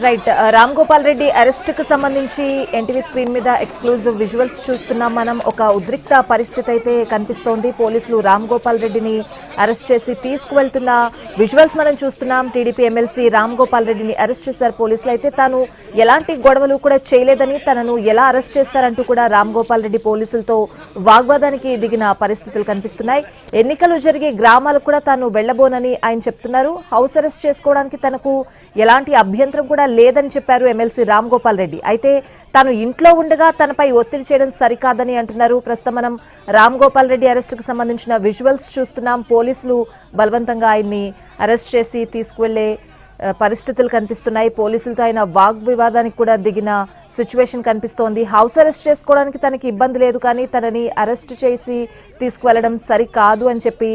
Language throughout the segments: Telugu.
రైట్, రామ్ గోపాల్ రెడ్డి అరెస్ట్ కు సంబంధించి ఎన్టీవీ స్క్రీన్ మీద ఎక్స్క్లూజివ్ విజువల్స్ చూస్తున్నాం మనం. ఒక ఉద్రిక్త పరిస్థితి అయితే కనిపిస్తోంది. పోలీసులు రామ్ గోపాల్ రెడ్డిని అరెస్ట్ చేసి తీసుకువెళ్తున్న విజువల్స్ మనం చూస్తున్నాం. టీడీపీ ఎమ్మెల్సీ రామ్ గోపాల్ రెడ్డిని అరెస్ట్ చేశారు పోలీసులు. అయితే తాను ఎలాంటి గొడవలు కూడా చేయలేదని, తనను ఎలా అరెస్ట్ చేస్తారంటూ కూడా రామ్ గోపాల్ రెడ్డి పోలీసులతో వాగ్వాదానికి దిగిన పరిస్థితులు కనిపిస్తున్నాయి. ఎన్నికలు జరిగే గ్రామాలకు కూడా తాను వెళ్లబోనని ఆయన చెప్తున్నారు. హౌస్ అరెస్ట్ చేసుకోవడానికి తనకు ఎలాంటి అభ్యంతరం కూడా లేదని చెప్పారు ఎమ్మెల్సీ రామ్ గోపాల్ రెడ్డి. అయితే తాను ఇంట్లో ఉండగా తనపై ఒత్తిడి చేయడం సరికాదని అంటున్నారు. ప్రస్తుతం మనం రామ్ గోపాల్ రెడ్డి అరెస్ట్ కు సంబంధించిన విజువల్స్ చూస్తున్నాం. పోలీసులు బలవంతంగా ఆయన్ని అరెస్ట్ చేసి తీసుకువెళ్లే పరిస్థితులు కనిపిస్తున్నాయి. పోలీసులతో ఆయన వాగ్వివాదానికి కూడా దిగిన సిచ్యువేషన్ కనిపిస్తోంది. హౌస్ అరెస్ట్ చేసుకోవడానికి తనకి ఇబ్బంది లేదు, కానీ తనని అరెస్ట్ చేసి తీసుకువెళ్లడం సరికాదు అని చెప్పి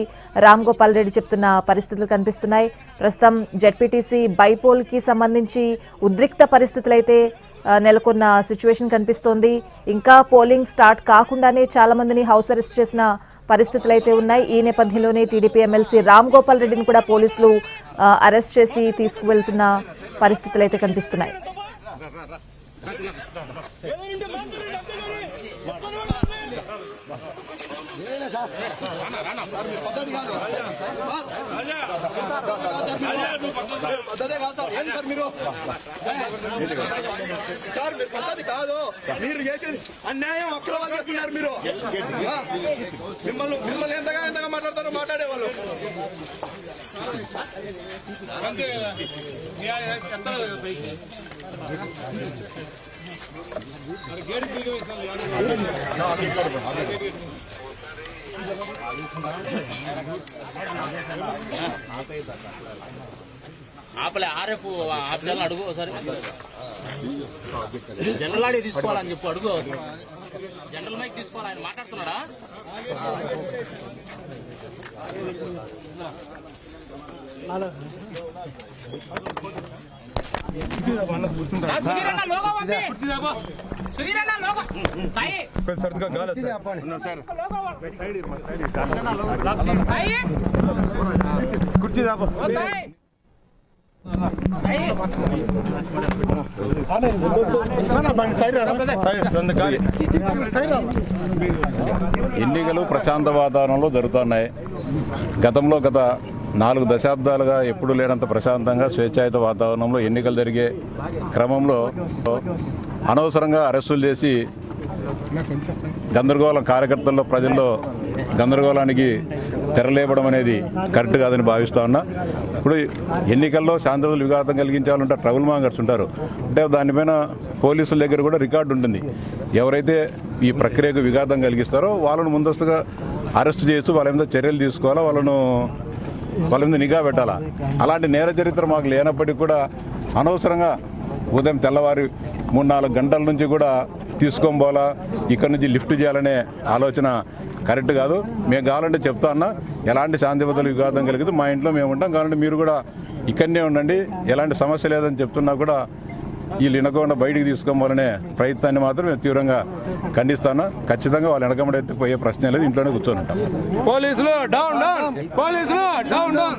రామ్ గోపాల్ రెడ్డి చెప్తున్న పరిస్థితులు కనిపిస్తున్నాయి. ప్రస్తుతం జెడ్పీటీసీ బైపోల్ కి సంబంధించి ఉద్రిక్త పరిస్థితులు అయితే నెలకొన్న సిచ్యువేషన్ కనిపిస్తోంది. ఇంకా పోలింగ్ స్టార్ట్ కాకుండానే చాలా మందిని హౌస్ అరెస్ట్ చేసిన పరిస్థితులు అయితే ఉన్నాయి. ఈ నేపథ్యంలోనే టీడీపీ ఎమ్మెల్సీ రామ్ గోపాల్ రెడ్డిని కూడా పోలీసులు అరెస్ట్ చేసి తీసుకువెళ్తున్న పరిస్థితులు అయితే కనిపిస్తున్నాయి. పద్ధతి కాదు, మీరు చేసేది అన్యాయం, అక్రమాలు చేస్తున్నారు మీరు. మిమ్మల్ని ఎంతగా మాట్లాడతారో మాట్లాడేవాళ్ళు. ఆపలే ఆర్ఎఫ్ ఆప్షన్ అడుగు ఒకసారి. జనరల్ ఆడి తీసుకోవాలని చెప్పు, అడుగు. జనరల్ మైక్ తీసుకోవాలి. ఆయన మాట్లాడుతున్నాడా? ఎన్నికలు ప్రశాంత వాతావరణంలో జరుగుతున్నాయి. గతంలో గత 4 దశాబ్దాలుగా ఎప్పుడు లేనంత ప్రశాంతంగా స్వేచ్ఛాయుత వాతావరణంలో ఎన్నికలు జరిగే క్రమంలో అనవసరంగా అరెస్టులు చేసి గందరగోళం, కార్యకర్తల్లో ప్రజల్లో గందరగోళానికి తెరలేపడం అనేది కరెక్ట్ కాదని భావిస్తా ఉన్నా. ఇప్పుడు ఎన్నికల్లో శాంతియుత విఘాతం కలిగించే వాళ్ళు ఉంటారు, ట్రబుల్ మాంగర్స్ ఉంటారు. అంటే దానిపైన పోలీసుల దగ్గర కూడా రికార్డు ఉంటుంది. ఎవరైతే ఈ ప్రక్రియకు విఘాతం కలిగిస్తారో వాళ్ళను ముందస్తుగా అరెస్ట్ చేయొచ్చు, వాళ్ళ మీద చర్యలు తీసుకోవాలా, వాళ్ళ మీద నిఘా పెట్టాలా. అలాంటి నేర చరిత్ర మాకు లేనప్పటికీ కూడా అనవసరంగా ఉదయం తెల్లవారి 3-4 గంటల నుంచి కూడా తీసుకొని పోవాలా, ఇక్కడ నుంచి లిఫ్ట్ చేయాలనే ఆలోచన కరెక్ట్ కాదు. మేము కావాలంటే చెప్తా ఉన్నా, ఎలాంటి శాంతి భద్రతలు విఘాతం కలిగితే మా ఇంట్లో మేము ఉంటాం, కావాలంటే మీరు కూడా ఇక్కడనే ఉండండి, ఎలాంటి సమస్య లేదని చెప్తున్నా కూడా వీళ్ళు వినకుండా బయటికి తీసుకోవాలనే ప్రయత్నాన్ని మాత్రం మేము తీవ్రంగా ఖండిస్తాను. ఖచ్చితంగా వాళ్ళు వెనకబడైతే పోయే ప్రశ్న లేదు, ఇంట్లోనే కూర్చొని ఉంటాం. పోలీసులు డౌన్ డౌన్, పోలీసులు డౌన్ డౌన్.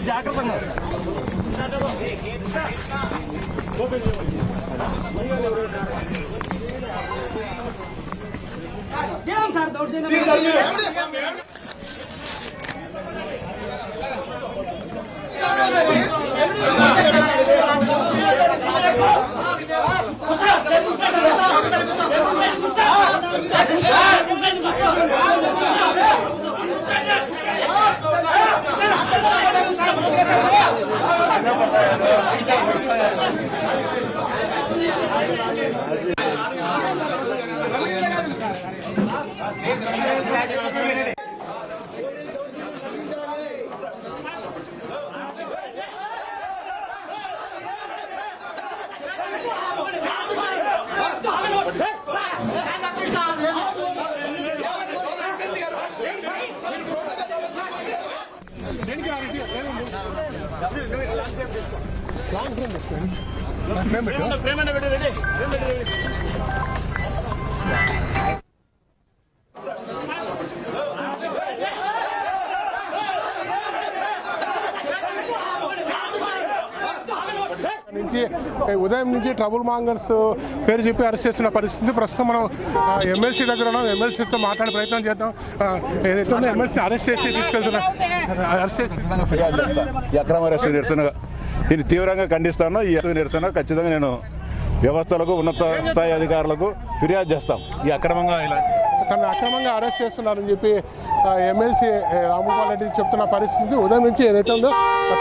జాగ్రత్త. నుంచి ఉదయం నుంచి ట్రబుల్ మాంగర్స్ పేరు చెప్పి అరెస్ట్ చేస్తున్న పరిస్థితి. ప్రస్తుతం మనం ఎమ్మెల్సీ దగ్గర ఉన్నాం. ఎమ్మెల్సీతో మాట్లాడే ప్రయత్నం చేద్దాం. ఏదైతే ఉందో ఎమ్మెల్సీ అరెస్ట్ చేసి తీసుకెళ్తున్నా ఫిర్యాదు చేస్తా. ఈ అక్రమ అరెస్టు నిరసనగా దీన్ని తీవ్రంగా ఖండిస్తాను. ఈ నిరసన ఖచ్చితంగా నేను వ్యవస్థలకు ఉన్నత స్థాయి అధికారులకు ఫిర్యాదు చేస్తాం. ఈ అక్రమంగా తను అక్రమంగా అరెస్ట్ చేస్తున్నారని చెప్పి ఎమ్మెల్సీ రాంగోపాల్ రెడ్డి చెప్తున్న పరిస్థితి. ఉదయం నుంచి ఏదైతే ఉందో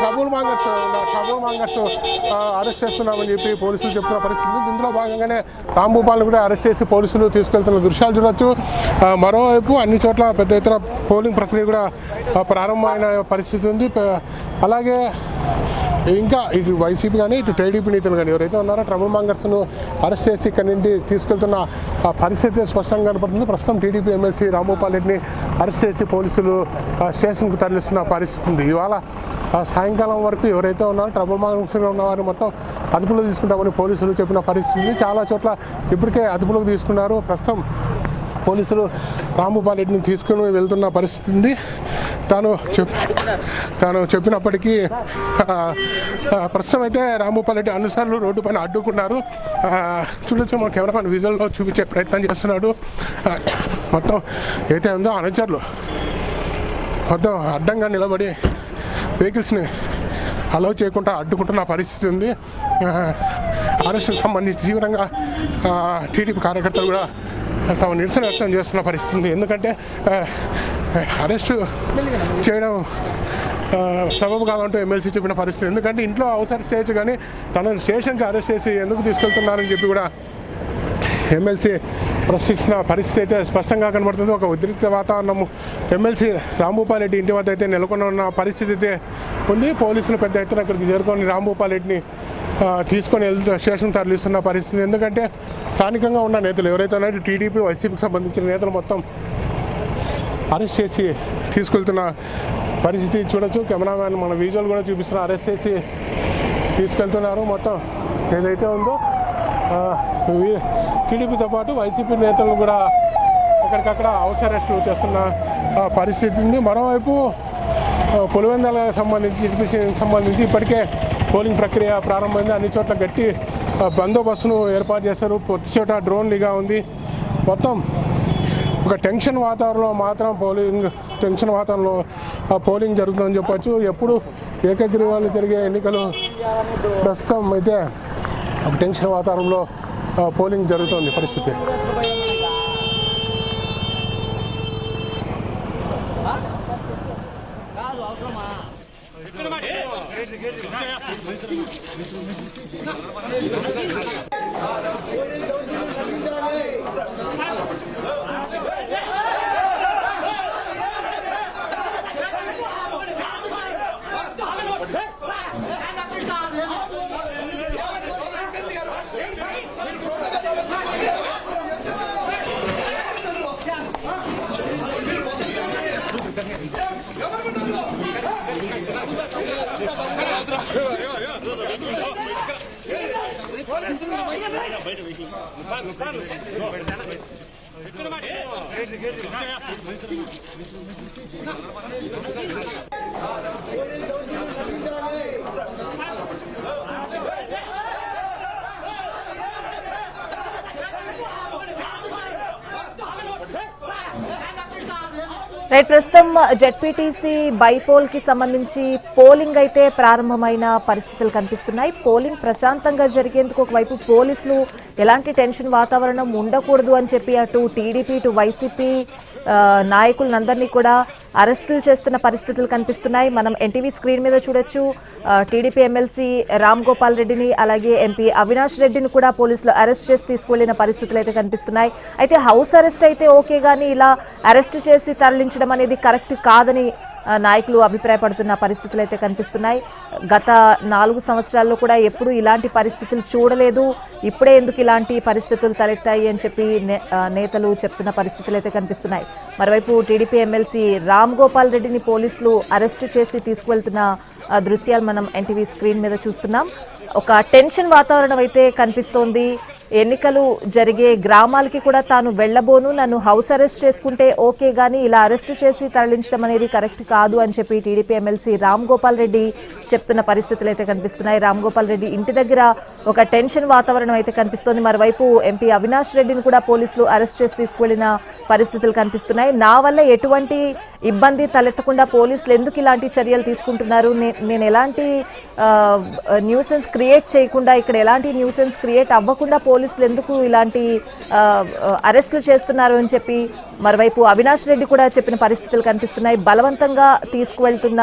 ట్రబుల్ మాంగర్స్ అరెస్ట్ చేస్తున్నామని చెప్పి పోలీసులు చెప్తున్న పరిస్థితి. ఇందులో భాగంగానే రాంగోపాల్ని కూడా అరెస్ట్ చేసి పోలీసులు తీసుకెళ్తున్న దృశ్యాలు చూడొచ్చు. మరోవైపు అన్ని చోట్ల పెద్ద ఎత్తున పోలింగ్ ప్రక్రియ కూడా ప్రారంభమైన పరిస్థితి ఉంది. అలాగే ఇంకా ఇటు వైసీపీ కానీ ఇటు టీడీపీ నేతలు కానీ ఎవరైతే ఉన్నారో ట్రబుల్ మాంగర్స్ను అరెస్ట్ చేసి ఇక్కడి నుండి తీసుకెళ్తున్న పరిస్థితి స్పష్టంగా కనపడుతుంది. ప్రస్తుతం టీడీపీ ఎమ్మెల్సీ రాంగోపాల్ రెడ్డిని అరెస్ట్ చేసి పోలీసులు స్టేషన్కు తరలిస్తున్న పరిస్థితి ఉంది. ఇవాళ సాయంకాలం వరకు ఎవరైతే ఉన్నారో ట్రబుల్ మాంగర్స్లో ఉన్న వారిని మొత్తం అదుపులో తీసుకుంటామని పోలీసులు చెప్పిన పరిస్థితి. చాలా చోట్ల ఇప్పటికే అదుపులోకి తీసుకున్నారు. ప్రస్తుతం పోలీసులు రాంగోపాల్ రెడ్డిని తీసుకుని వెళ్తున్న పరిస్థితి ఉంది. తాను చెప్పినప్పటికీ ప్రస్తుతం అయితే రాంగోపాల్ రెడ్డి అన్నిసార్లు రోడ్డు పైన అడ్డుకున్నారు. చూడొచ్చు, మన కెమెరామెన్ విజువల్లో చూపించే ప్రయత్నం చేస్తున్నాడు. మొత్తం అయితే ఉందో అనుచరులు మొత్తం అడ్డంగా నిలబడి వెహికల్స్ని అలౌ చేయకుండా అడ్డుకుంటున్న పరిస్థితి ఉంది. అరెస్టుకు సంబంధించి తీవ్రంగా టీడీపీ కార్యకర్తలు కూడా తమ నిరసన వ్యక్తం చేస్తున్న పరిస్థితి ఉంది. ఎందుకంటే అరెస్టు చేయడం సబబు కాదంటూ ఎమ్మెల్సీ చెప్పిన పరిస్థితి. ఎందుకంటే ఇంట్లో అవసరం చేయొచ్చు కానీ తన స్టేషన్కి అరెస్ట్ చేసి ఎందుకు తీసుకెళ్తున్నారని చెప్పి కూడా ఎమ్మెల్సీ ప్రశ్నిస్తున్న పరిస్థితి అయితే స్పష్టంగా కనబడుతుంది. ఒక ఉద్రిక్త వాతావరణం ఎమ్మెల్సీ రాంగోపాల్ రెడ్డి ఇంటి వద్ద అయితే నెలకొని ఉన్న పరిస్థితి అయితే ఉంది. పోలీసులు పెద్ద ఎత్తున ఇక్కడికి చేరుకొని రాంగోపాల్ రెడ్డిని తీసుకొని స్టేషన్ తరలిస్తున్న పరిస్థితి. ఎందుకంటే స్థానికంగా ఉన్న నేతలు ఎవరైతే ఉన్నారో టీడీపీ వైసీపీకి సంబంధించిన నేతలు మొత్తం అరెస్ట్ చేసి తీసుకెళ్తున్న పరిస్థితి చూడొచ్చు. కెమెరామ్యాన్ మన విజువల్ కూడా చూపిస్తున్నారు. అరెస్ట్ చేసి తీసుకెళ్తున్నారు. మొత్తం ఏదైతే ఉందో టీడీపీతో పాటు వైసీపీ నేతలను కూడా ఎక్కడికక్కడ హౌస్ అరెస్టులు చేస్తున్న పరిస్థితి ఉంది. మరోవైపు పులివెందులకు సంబంధించి టీడీపీకి సంబంధించి ఇప్పటికే పోలింగ్ ప్రక్రియ ప్రారంభమైంది. అన్ని చోట్ల గట్టి బందోబస్తును ఏర్పాటు చేశారు. ప్రతి చోట డ్రోన్ నిఘా ఉంది. మొత్తం ఒక టెన్షన్ వాతావరణంలో టెన్షన్ వాతావరణంలో పోలింగ్ జరుగుతుందని చెప్పచ్చు. ఎప్పుడు ఏకగ్రీవాలు జరిగే ఎన్నికలు ప్రస్తుతం అయితే ఒక టెన్షన్ వాతావరణంలో పోలింగ్ జరుగుతుంది పరిస్థితి. రైట్, ప్రస్తుతం జెడ్పీటీసీ బైపోల్ కి సంబంధించి పోలింగ్ అయితే ప్రారంభమైన పరిస్థితులు కనిపిస్తున్నాయి. పోలింగ్ ప్రశాంతంగా జరిగేందుకు ఒకవైపు పోలీసులు ఎలాంటి టెన్షన్ వాతావరణం ఉండకూడదు అని చెప్పి అటు టీడీపీ ఇటు వైసీపీ నాయకులందరినీ కూడా అరెస్టులు చేస్తున్న పరిస్థితులు కనిపిస్తున్నాయి. మనం ఎన్టీవీ స్క్రీన్ మీద చూడొచ్చు. టీడీపీ ఎమ్మెల్సీ రామ్ గోపాల్ రెడ్డిని అలాగే ఎంపీ అవినాష్ రెడ్డిని కూడా పోలీసులు అరెస్ట్ చేసి తీసుకువెళ్లిన పరిస్థితులు అయితే కనిపిస్తున్నాయి. అయితే హౌస్ అరెస్ట్ అయితే ఓకే, కానీ ఇలా అరెస్ట్ చేసి తరలించడం అనేది కరెక్ట్ కాదని నాయకులు అభిప్రాయపడుతున్న పరిస్థితులు అయితే కనిపిస్తున్నాయి. గత 4 సంవత్సరాల్లో కూడా ఎప్పుడు ఇలాంటి పరిస్థితులు చూడలేదు, ఇప్పుడే ఎందుకు ఇలాంటి పరిస్థితులు తలెత్తాయి అని చెప్పి నేతలు చెప్తున్న పరిస్థితులు అయితే కనిపిస్తున్నాయి. మరోవైపు టీడీపీ ఎమ్మెల్సీ రామ్ గోపాల్ రెడ్డిని పోలీసులు అరెస్టు చేసి తీసుకువెళ్తున్న దృశ్యాలు మనం ఎన్టీవీ స్క్రీన్ మీద చూస్తున్నాం. ఒక టెన్షన్ వాతావరణం అయితే కనిపిస్తోంది. ఎన్నికలు జరిగే గ్రామాలకి కూడా తాను వెళ్ళబోను, నన్ను హౌస్ అరెస్ట్ చేసుకుంటే ఓకే, కానీ ఇలా అరెస్టు చేసి తరలించడం అనేది కరెక్ట్ కాదు అని చెప్పి టీడీపీ ఎమ్మెల్సీ రామ్ గోపాల్ రెడ్డి చెప్తున్న పరిస్థితులు అయితే కనిపిస్తున్నాయి. రామ్ గోపాల్ రెడ్డి ఇంటి దగ్గర ఒక టెన్షన్ వాతావరణం అయితే కనిపిస్తోంది. మరోవైపు ఎంపీ అవినాష్ రెడ్డిని కూడా పోలీసులు అరెస్ట్ చేసి తీసుకువెళ్లిన పరిస్థితులు కనిపిస్తున్నాయి. నా వల్ల ఎటువంటి ఇబ్బంది తలెత్తకుండా పోలీసులు ఎందుకు ఇలాంటి చర్యలు తీసుకుంటున్నారు, నేను ఎలాంటి న్యూసెన్స్ క్రియేట్ చేయకుండా, ఇక్కడ ఎలాంటి న్యూసెన్స్ క్రియేట్ అవ్వకుండా పోలీసులు ఎందుకు ఇలాంటి అరెస్టులు చేస్తున్నారు అని చెప్పి మరోవైపు అవినాష్ రెడ్డి కూడా చెప్పిన పరిస్థితులు కనిపిస్తున్నాయి. బలవంతంగా తీసుకువెళ్తున్న